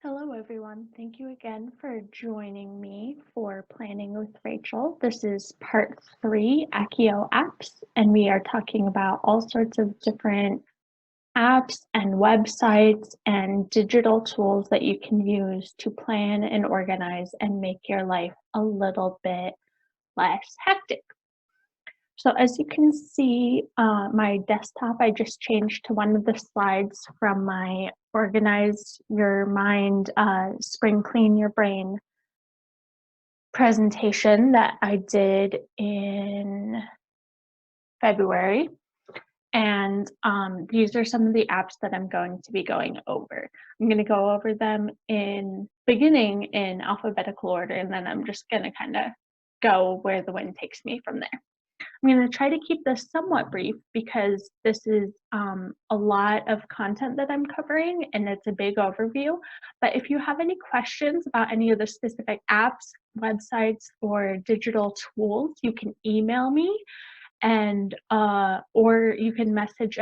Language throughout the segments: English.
Hello, everyone. Thank you again for joining me for Planning with Rachel. This is part 3, Accio apps, and we are talking about all sorts of different apps and websites and digital tools that you can use to plan and organize and make your life a little bit less hectic. So as you can see, my desktop, I just changed to one of the slides from my Organize Your Mind, Spring Clean Your Brain presentation that I did in February. And these are some of the apps that I'm going to be going over. I'm going to go over them beginning in alphabetical order, and then I'm just going to kind of go where the wind takes me from there. I'm going to try to keep this somewhat brief because this is a lot of content that I'm covering and it's a big overview. But if you have any questions about any of the specific apps, websites, or digital tools, you can email me and or you can message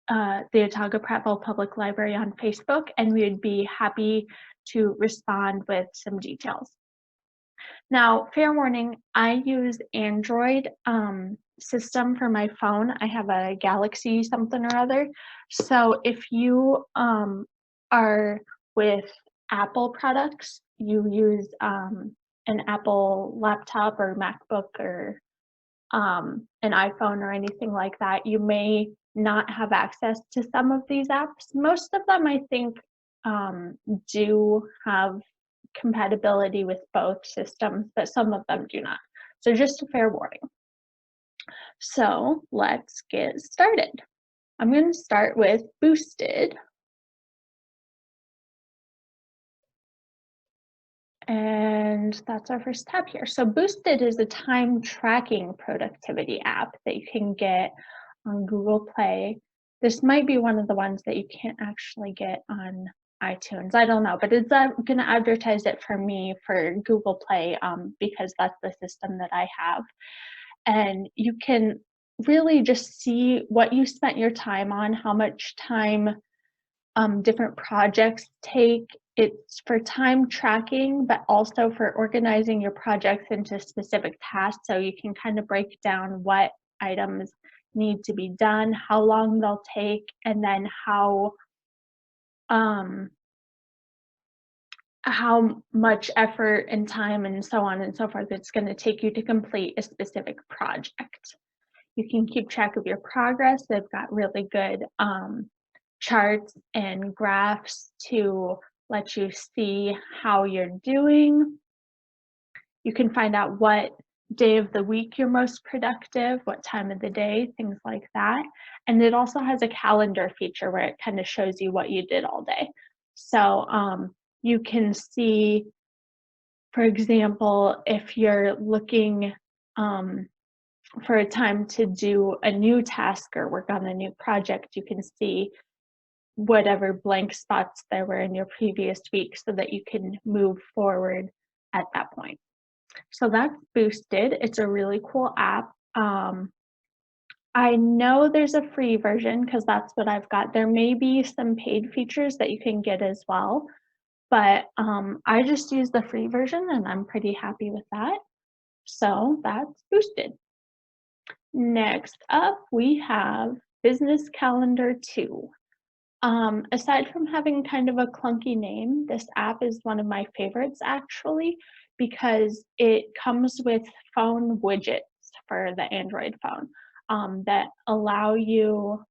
the Otago Prattville Public Library on Facebook, and we would be happy to respond with some details. Now, fair warning, I use Android system for my phone. I have a Galaxy something or other. So if you are with Apple products, you use an Apple laptop or MacBook or an iPhone or anything like that, you may not have access to some of these apps. Most of them, I think, do have compatibility with both systems, but some of them do not. So just a fair warning. So let's get started. I'm going to start with Boosted. And that's our first tab here. So Boosted is a time tracking productivity app that you can get on Google Play. This might be one of the ones that you can't actually get on iTunes. I don't know, but it's going to advertise it for me for Google Play because that's the system that I have. And you can really just see what you spent your time on, how much time different projects take. It's for time tracking, but also for organizing your projects into specific tasks. So you can kind of break down what items need to be done, how long they'll take, and then how much effort and time and so on and so forth it's going to take you to complete a specific project. You can keep track of your progress. They've got really good charts and graphs to let you see how you're doing. You can find out what day of the week you're most productive, what time of the day, things like that. And it also has a calendar feature where it kind of shows you what you did all day. So you can see, for example, if you're looking for a time to do a new task or work on a new project, you can see whatever blank spots there were in your previous week so that you can move forward at that point. So that's Boosted. It's a really cool app. I know there's a free version because that's what I've got. There may be some paid features that you can get as well, but I just use the free version and I'm pretty happy with that. So that's Boosted. Next up, we have Business Calendar 2. Aside from having kind of a clunky name, this app is one of my favorites actually because it comes with phone widgets for the Android phone that allow you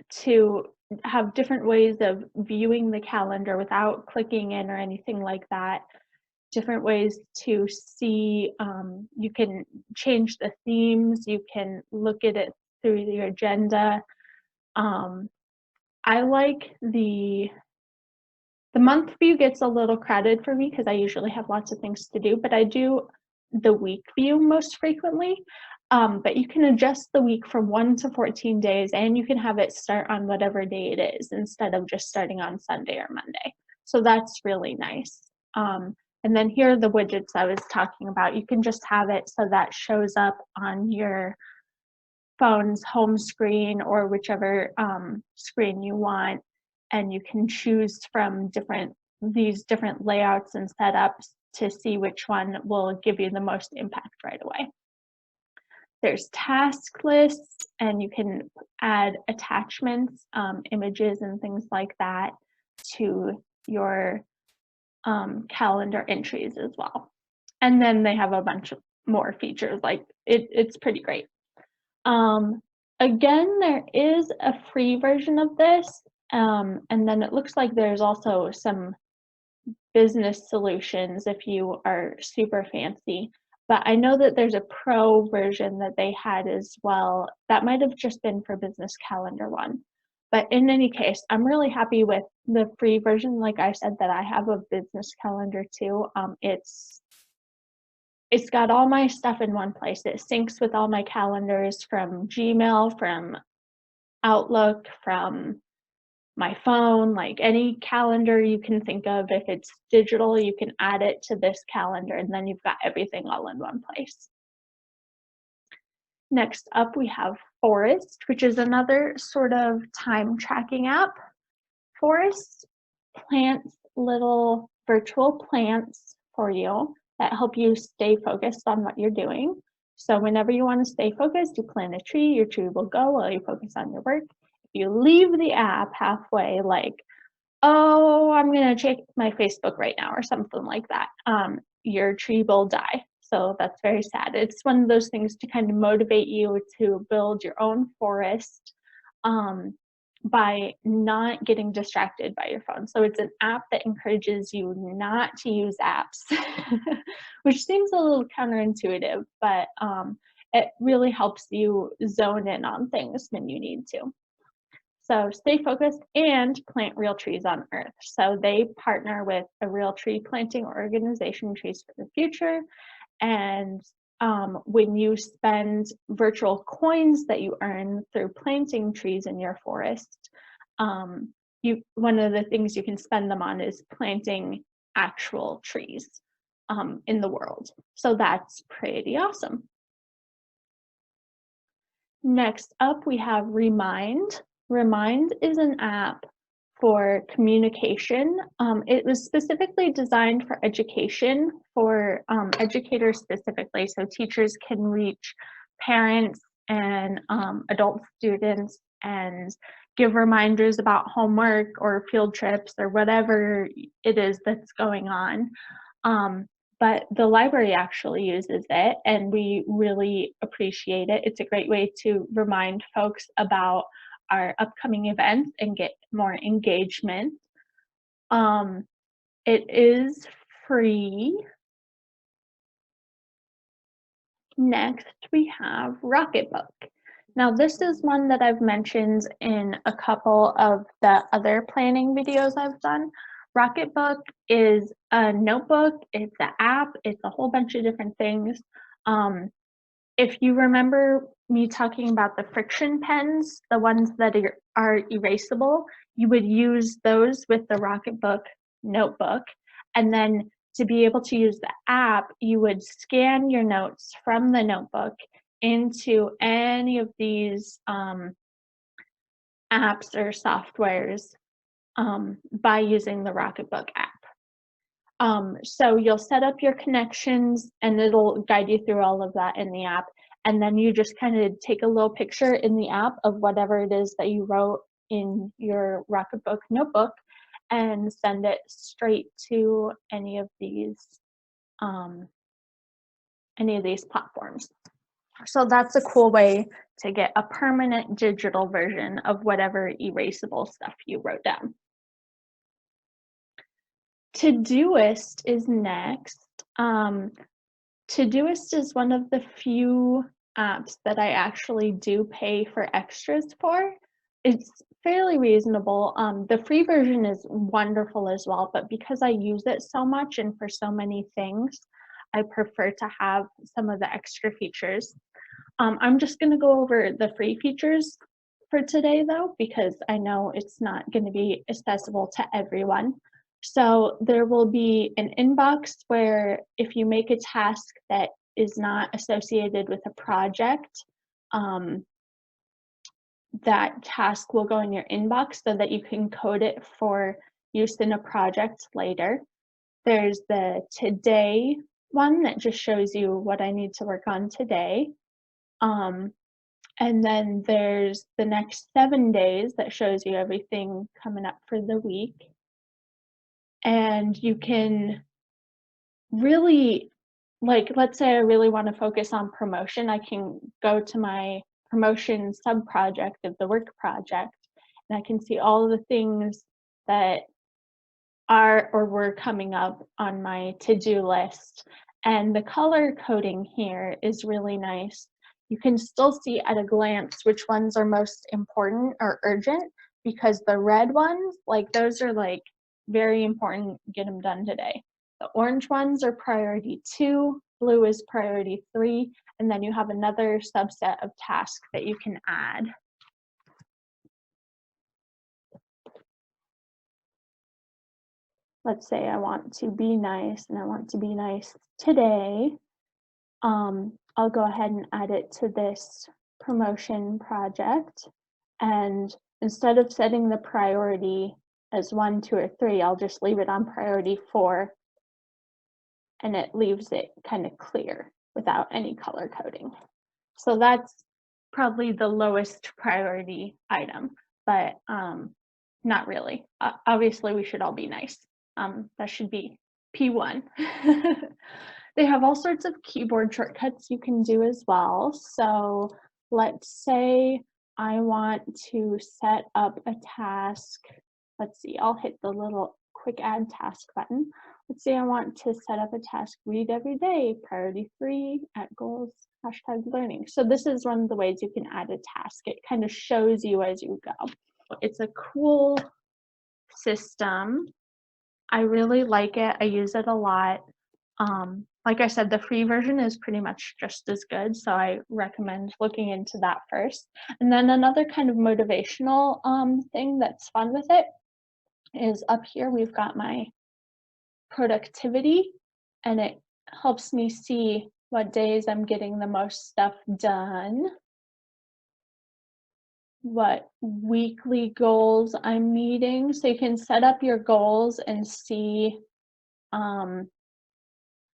to have different ways of viewing the calendar without clicking in or anything like that. Different ways to see, you can change the themes, you can look at it through the agenda. I like the month view gets a little crowded for me because I usually have lots of things to do, but I do the week view most frequently. But you can adjust the week from 1 to 14 days, and you can have it start on whatever day it is instead of just starting on Sunday or Monday. So that's really nice. And then here are the widgets I was talking about. You can just have it so that shows up on your phone's home screen or whichever screen you want. and you can choose from these different layouts and setups to see which one will give you the most impact right away. There's task lists, and you can add attachments, images and things like that to your calendar entries as well. And then they have a bunch of more features, like it's pretty great. Again, there is a free version of this, and then it looks like there's also some business solutions if you are super fancy. But I know that there's a pro version that they had as well. That might have just been for Business Calendar one. But in any case, I'm really happy with the free version. Like I said, that I have a Business Calendar too. It's got all my stuff in one place. It syncs with all my calendars from Gmail, from Outlook, from my phone, like any calendar you can think of. If it's digital, you can add it to this calendar, and then you've got everything all in one place. Next up, we have Forest, which is another sort of time tracking app. Forest plants little virtual plants for you that help you stay focused on what you're doing. So whenever you want to stay focused, you plant a tree, your tree will go while you focus on your work. If you leave the app halfway, like, oh, I'm going to check my Facebook right now or something like that, your tree will die. So that's very sad. It's one of those things to kind of motivate you to build your own forest by not getting distracted by your phone. So it's an app that encourages you not to use apps, which seems a little counterintuitive, but it really helps you zone in on things when you need to. So stay focused and plant real trees on Earth. So they partner with a real tree planting organization, Trees for the Future. And when you spend virtual coins that you earn through planting trees in your forest, one of the things you can spend them on is planting actual trees in the world. So that's pretty awesome. Next up, we have Remind. Remind is an app for communication. It was specifically designed for education, for educators specifically, so teachers can reach parents and adult students and give reminders about homework or field trips or whatever it is that's going on. But the library actually uses it, and we really appreciate it. It's a great way to remind folks about our upcoming events and get more engagement. It is free. Next, we have Rocketbook. Now, this is one that I've mentioned in a couple of the other planning videos I've done. Rocketbook is a notebook, it's an app, it's a whole bunch of different things. If you remember me talking about the friction pens, the ones that are erasable, you would use those with the Rocketbook notebook. And then to be able to use the app, you would scan your notes from the notebook into any of these apps or softwares by using the Rocketbook app. So you'll set up your connections and it'll guide you through all of that in the app. And then you just kind of take a little picture in the app of whatever it is that you wrote in your Rocketbook notebook and send it straight to any of these platforms. So that's a cool way to get a permanent digital version of whatever erasable stuff you wrote down. Todoist is next. Todoist is one of the few apps that I actually do pay for extras for. It's fairly reasonable. The free version is wonderful as well, but because I use it so much and for so many things, I prefer to have some of the extra features. I'm just going to go over the free features for today though, because I know it's not going to be accessible to everyone. So there will be an inbox where if you make a task that is not associated with a project, that task will go in your inbox so that you can code it for use in a project later. There's the today one that just shows you what I need to work on today. And then there's the next 7 days that shows you everything coming up for the week. And you can really, like, let's say I really want to focus on promotion, I can go to my promotion sub project of the work project, and I can see all of the things that are or were coming up on my to-do list. And the color coding here is really nice. You can still see at a glance which ones are most important or urgent, because the red ones, like those are like very important, get them done today. The orange ones are priority 2, blue is priority 3, and then you have another subset of tasks that you can add. Let's say I want to be nice and I want to be nice today. I'll go ahead and add it to this promotion project. And instead of setting the priority as 1, 2, or 3, I'll just leave it on priority 4, and it leaves it kind of clear without any color coding. So that's probably the lowest priority item, but not really. Obviously, we should all be nice. That should be P1. They have all sorts of keyboard shortcuts you can do as well. So let's say I want to set up a task. Let's see, I'll hit the little quick add task button. Let's say I want to set up a task, read every day, priority 3, at goals, #learning. So this is one of the ways you can add a task. It kind of shows you as you go. It's a cool system. I really like it. I use it a lot. Like I said, the free version is pretty much just as good, so I recommend looking into that first. And then another kind of motivational thing that's fun with it is up here we've got my productivity, and it helps me see what days I'm getting the most stuff done, what weekly goals I'm meeting. So you can set up your goals and see,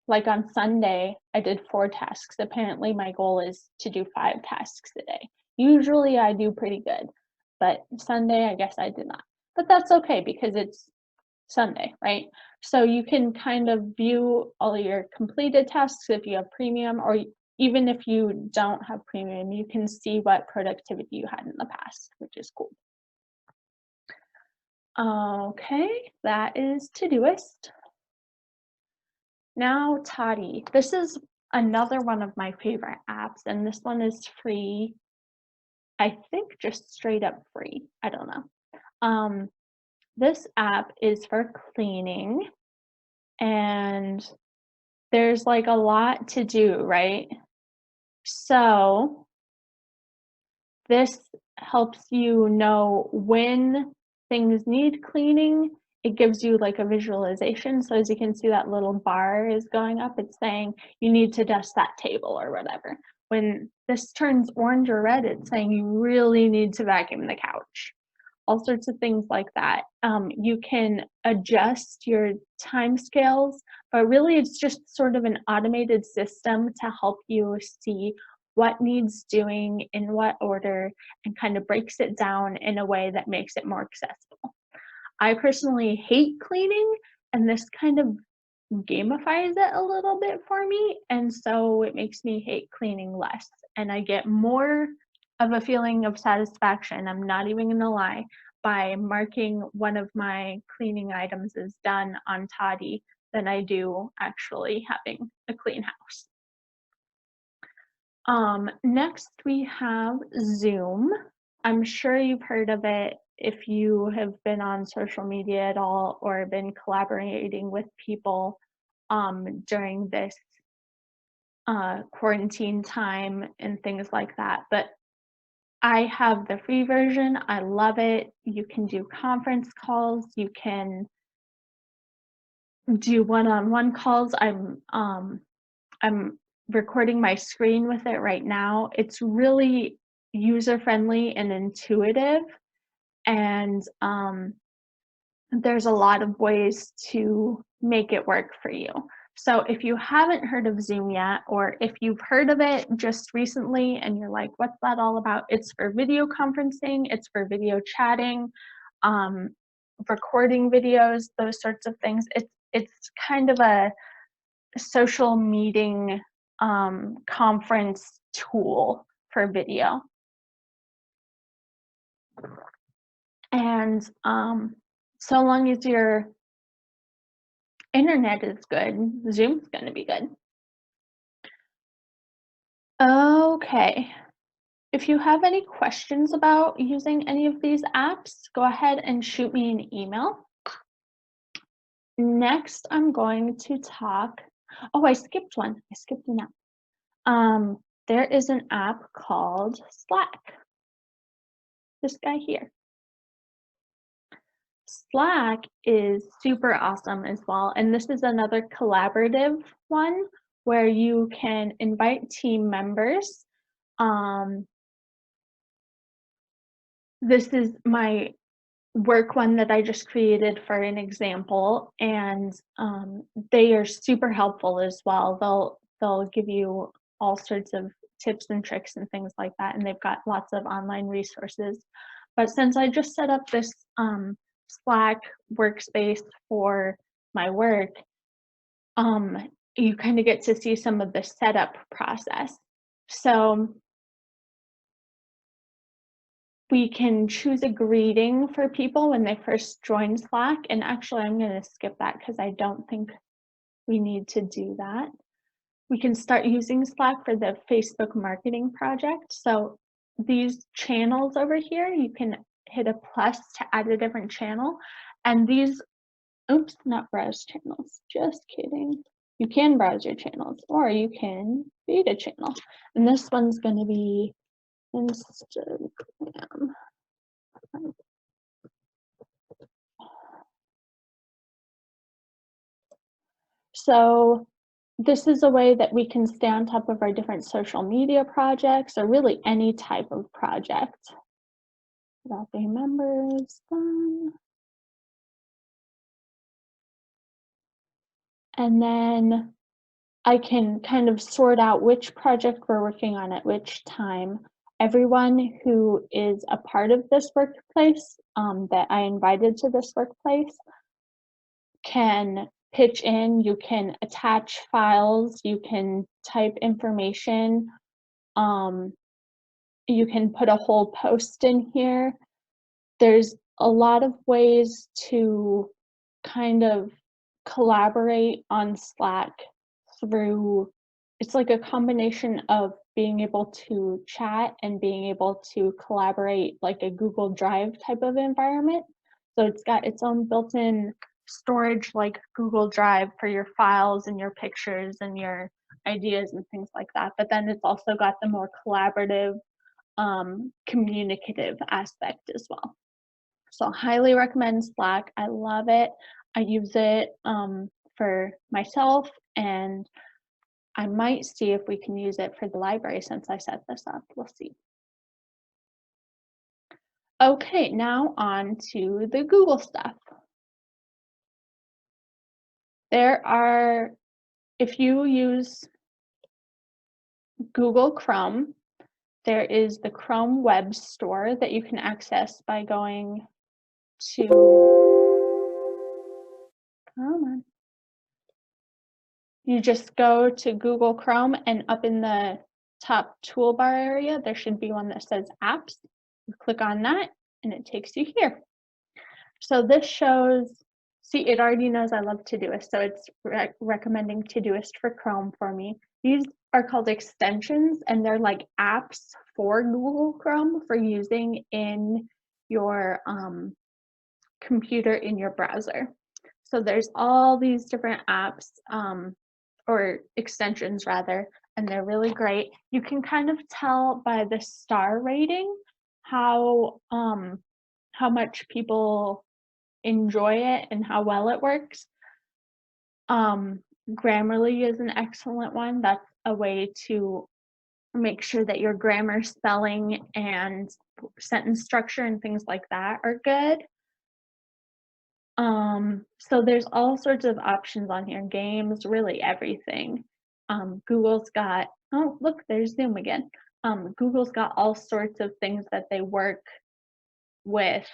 like on Sunday, I did 4 tasks. Apparently my goal is to do 5 tasks a day. Usually I do pretty good, but Sunday I guess I did not. But that's okay because it's Sunday, right? So you can kind of view all your completed tasks if you have premium, or even if you don't have premium, you can see what productivity you had in the past, which is cool. Okay, that is Todoist. Now Toddie. This is another one of my favorite apps, and this one is free. I think just straight up free. I don't know. This app is for cleaning, and there's like a lot to do, right? So this helps you know when things need cleaning. It gives you like a visualization. So as you can see, that little bar is going up. It's saying you need to dust that table or whatever. When this turns orange or red, it's saying you really need to vacuum the couch. All sorts of things like that. You can adjust your time scales, but really it's just sort of an automated system to help you see what needs doing in what order, and kind of breaks it down in a way that makes it more accessible. I personally hate cleaning, and this kind of gamifies it a little bit for me, and so it makes me hate cleaning less, and I get more of a feeling of satisfaction, I'm not even gonna lie, by marking one of my cleaning items as done on Toddie than I do actually having a clean house. Next we have Zoom. I'm sure you've heard of it if you have been on social media at all or been collaborating with people during this quarantine time and things like that. But I have the free version. I love it. You can do conference calls. You can do one-on-one calls. I'm recording my screen with it right now. It's really user-friendly and intuitive, and there's a lot of ways to make it work for you. So if you haven't heard of Zoom yet, or if you've heard of it just recently and you're like, what's that all about? It's for video conferencing, it's for video chatting, um, recording videos, those sorts of things. It's kind of a social meeting conference tool for video. And so long as your internet is good, Zoom's going to be good. Okay. If you have any questions about using any of these apps, go ahead and shoot me an email. Next, I'm going to talk. Oh, I skipped one. I skipped an app. There is an app called Slack. This guy here. Slack is super awesome as well, and this is another collaborative one where you can invite team members. This is my work one that I just created for an example, and they are super helpful as well. They'll give you all sorts of tips and tricks and things like that, and they've got lots of online resources. But since I just set up this Slack workspace for my work, you kind of get to see some of the setup process. So we can choose a greeting for people when they first join Slack. And actually, I'm going to skip that because I don't think we need to do that. We can start using Slack for the Facebook marketing project. So these channels over here, you can hit a plus to add a different channel. And these, oops, not browse channels, just kidding. You can browse your channels, or you can create a channel. And this one's going to be Instagram. So this is a way that we can stay on top of our different social media projects, or really any type of project. Adopting members, done. And then I can kind of sort out which project we're working on at which time. Everyone who is a part of this workplace, that I invited to this workplace, can pitch in. You can attach files, you can type information, you can put a whole post in here. There's a lot of ways to kind of collaborate on Slack through, it's like a combination of being able to chat and being able to collaborate, like a Google Drive type of environment. So it's got its own built-in storage like Google Drive for your files and your pictures and your ideas and things like that. But then it's also got the more collaborative, communicative aspect as well. So highly recommend Slack. I love it. I use it for myself, and I might see if we can use it for the library since I set this up. We'll see. Okay, now on to the Google stuff. There are, if you use Google Chrome, there is the Chrome Web Store that you can access by going to, come on. You just go to Google Chrome, and up in the top toolbar area, there should be one that says Apps. You click on that, and it takes you here. So this shows, see, it already knows I love Todoist, so it's recommending Todoist for Chrome for me. These are called extensions, and they're like apps for Google Chrome for using in your computer, in your browser. So there's all these different apps, or extensions rather, and they're really great. You can kind of tell by the star rating how much people enjoy it and how well it works. Grammarly is an excellent one. That's a way to make sure that your grammar, spelling, and sentence structure and things like that are good. So there's all sorts of options on here, games, really everything. Google's got oh, look, there's Zoom again. Google's got all sorts of things that they work with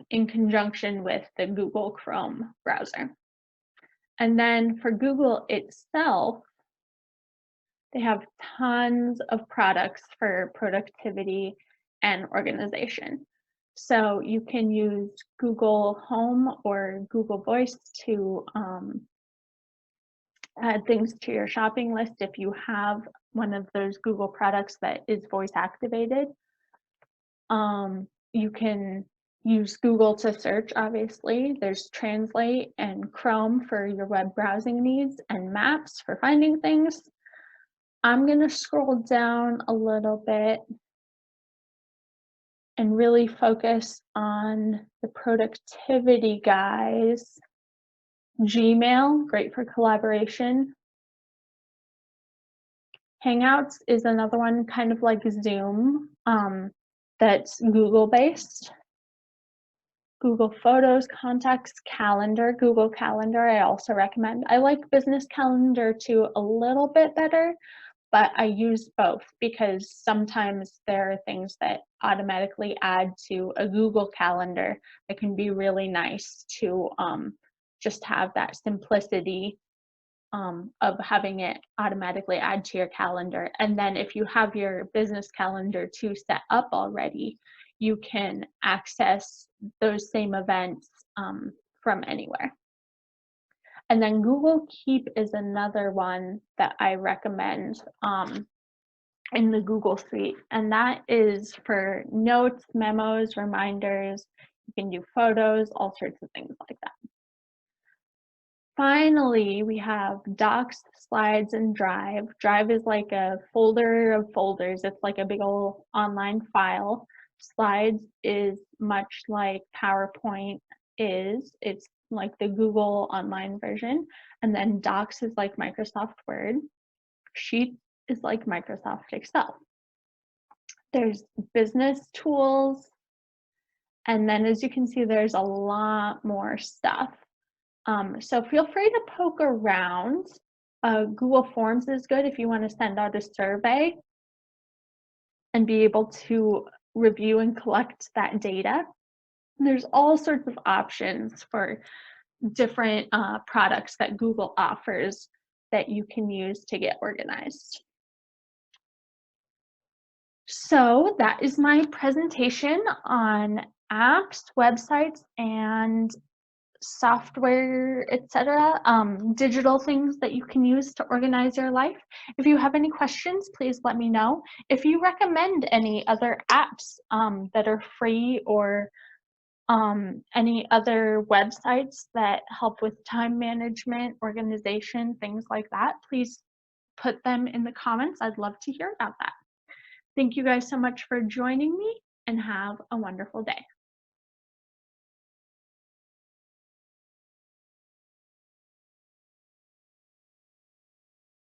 in conjunction with the Google Chrome browser. And then for Google itself, they have tons of products for productivity and organization. So you can use Google Home or Google Voice to add things to your shopping list if you have one of those Google products that is voice activated. You can use Google to search, obviously. There's Translate and Chrome for your web browsing needs and Maps for finding things. I'm going to scroll down a little bit and really focus on the productivity guys. Gmail, great for collaboration. Hangouts is another one, kind of like Zoom, that's Google-based. Google Photos, Contacts, Calendar, Google Calendar I also recommend. I like Business Calendar too a little bit better, but I use both because sometimes there are things that automatically add to a Google Calendar that can be really nice to just have that simplicity of having it automatically add to your calendar. And then if you have your business calendar too set up already, you can access those same events from anywhere. And then Google Keep is another one that I recommend in the Google Suite, and that is for notes, memos, reminders. You can do photos, all sorts of things like that. Finally, we have Docs, Slides, and Drive. Drive is like a folder of folders. It's like a big old online file. Slides is much like PowerPoint is. It's like the Google online version. And then Docs is like Microsoft Word. Sheets is like Microsoft Excel. There's business tools. And then as you can see, there's a lot more stuff. So feel free to poke around. Google Forms is good if you want to send out a survey and be able to review and collect that data. And there's all sorts of options for different products that Google offers that you can use to get organized. So that is my presentation on apps, websites, and software, etc., digital things that you can use to organize your life. If you have any questions, please let me know. If you recommend any other apps that are free or any other websites that help with time management, organization, things like that, please put them in the comments. I'd love to hear about that. Thank you guys so much for joining me and have a wonderful day.